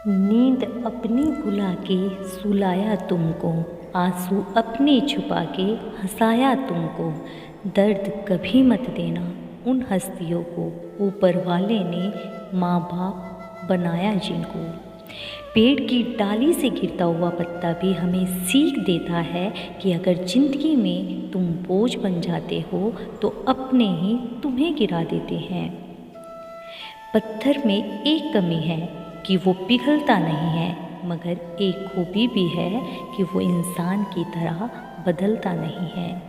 नींद अपनी भुला के सुलाया तुमको, आंसू अपने छुपा के हंसाया तुमको। दर्द कभी मत देना उन हस्तियों को, ऊपर वाले ने माँ बाप बनाया जिनको। पेड़ की डाली से गिरता हुआ पत्ता भी हमें सीख देता है कि अगर ज़िंदगी में तुम बोझ बन जाते हो तो अपने ही तुम्हें गिरा देते हैं। पत्थर में एक कमी है कि वो पिघलता नहीं है, मगर एक खूबी भी है कि वो इंसान की तरह बदलता नहीं है।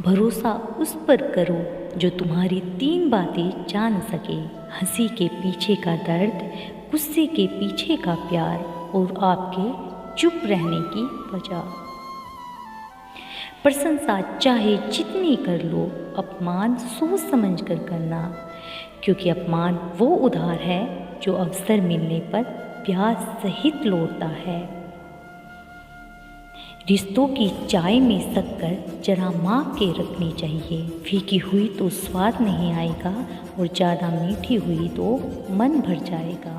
भरोसा उस पर करो जो तुम्हारी 3 बातें जान सके, हंसी के पीछे का दर्द, गुस्से के पीछे का प्यार और आपके चुप रहने की वजह। प्रशंसा चाहे जितनी कर लो, अपमान सोच समझ कर करना, क्योंकि अपमान वो उधार है जो अवसर मिलने पर ब्याज सहित लौटता है। रिश्तों की चाय में शक्कर जरा माप के रखनी चाहिए, फीकी हुई तो स्वाद नहीं आएगा और ज़्यादा मीठी हुई तो मन भर जाएगा।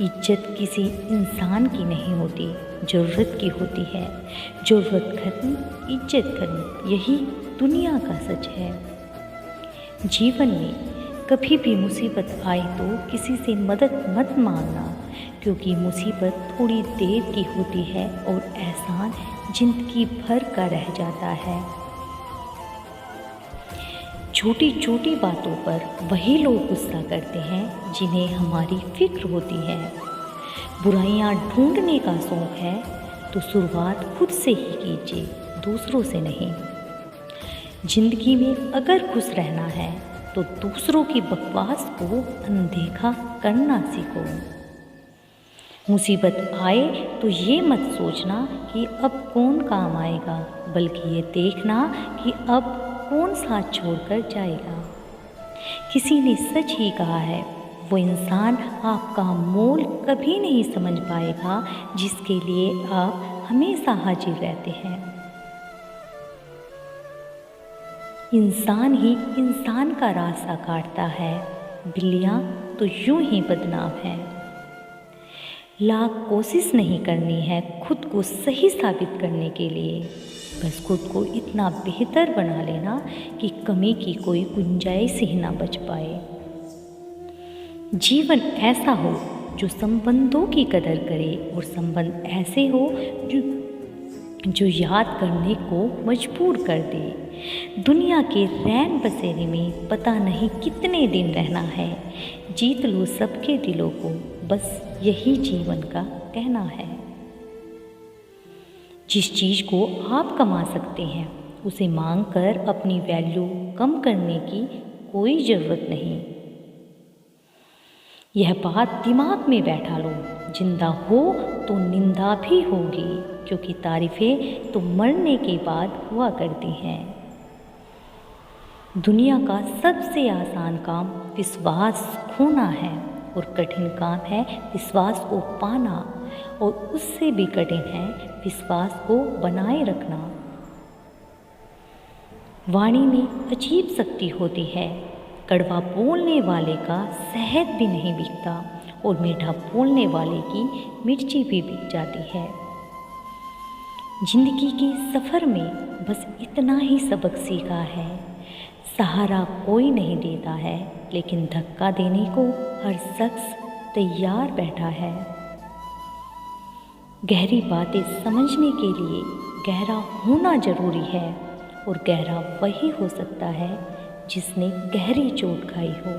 इज्जत किसी इंसान की नहीं होती, ज़रूरत की होती है। ज़रूरत खत्म, इज्जत खत्म, यही दुनिया का सच है। जीवन में कभी भी मुसीबत आए तो किसी से मदद मत मांगना, क्योंकि मुसीबत थोड़ी देर की होती है और एहसान जिंदगी भर का रह जाता है। छोटी छोटी बातों पर वही लोग गुस्सा करते हैं जिन्हें हमारी फिक्र होती है। बुराइयां ढूंढने का शौक है तो शुरुआत खुद से ही कीजिए, दूसरों से नहीं। जिंदगी में अगर खुश रहना है तो दूसरों की बकवास को अनदेखा करना सीखो। मुसीबत आए तो ये मत सोचना कि अब कौन काम आएगा, बल्कि ये देखना कि अब कौन साथ छोड़कर जाएगा। किसी ने सच ही कहा है, वो इंसान आपका मोल कभी नहीं समझ पाएगा जिसके लिए आप हमेशा हाजिर रहते हैं। इंसान ही इंसान का रास्ता काटता है, बिल्लियाँ तो यूं ही बदनाम है। लाख कोशिश नहीं करनी है खुद को सही साबित करने के लिए, बस खुद को इतना बेहतर बना लेना कि कमी की कोई गुंजाइश ही ना बच पाए। जीवन ऐसा हो जो संबंधों की कदर करे और संबंध ऐसे हो जो याद करने को मजबूर कर दे। दुनिया के रैन बसेरे में पता नहीं कितने दिन रहना है, जीत लो सबके दिलों को, बस यही जीवन का कहना है। जिस चीज़ को आप कमा सकते हैं उसे मांग कर अपनी वैल्यू कम करने की कोई ज़रूरत नहीं। यह बात दिमाग में बैठा लो, जिंदा हो तो निंदा भी होगी, क्योंकि तारीफ़ें तो मरने के बाद हुआ करती हैं। दुनिया का सबसे आसान काम विश्वास खोना है और कठिन काम है विश्वास को पाना, और उससे भी कठिन है विश्वास को बनाए रखना। वाणी में अजीब शक्ति होती है, कड़वा बोलने वाले का शहद भी नहीं बिकता और मीठा बोलने वाले की मिर्ची भी बिक जाती है। जिंदगी के सफ़र में बस इतना ही सबक सीखा है, सहारा कोई नहीं देता है, लेकिन धक्का देने को हर शख्स तैयार बैठा है। गहरी बातें समझने के लिए गहरा होना ज़रूरी है, और गहरा वही हो सकता है जिसने गहरी चोट खाई हो।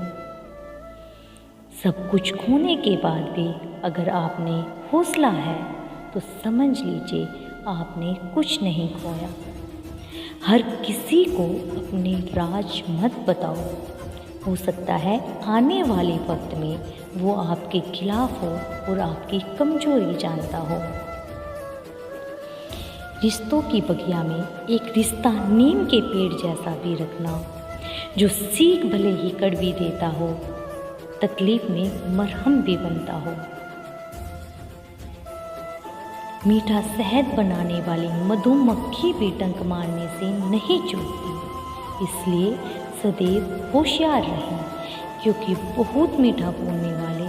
सब कुछ खोने के बाद भी अगर आपने हौसला है तो समझ लीजिए आपने कुछ नहीं खोया। हर किसी को अपने राज मत बताओ, हो सकता है आने वाले वक्त में वो आपके खिलाफ हो और आपकी कमजोरी जानता हो। रिश्तों की बगिया में एक रिश्ता नीम के पेड़ जैसा भी रखना, जो सीख भले ही कड़वी देता हो, तकलीफ में मरहम भी बनता हो। मीठा शहद बनाने वाली मधुमक्खी भी डंक मारने से नहीं चूकती, इसलिए सदैव होशियार रहें, क्योंकि बहुत मीठा बोलने वाले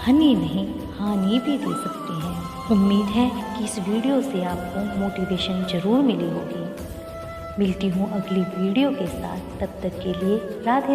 हानि नहीं हानि भी दे सकते हैं। उम्मीद है कि इस वीडियो से आपको मोटिवेशन ज़रूर मिली होगी। मिलती हूँ अगली वीडियो के साथ, तब तक के लिए राधे।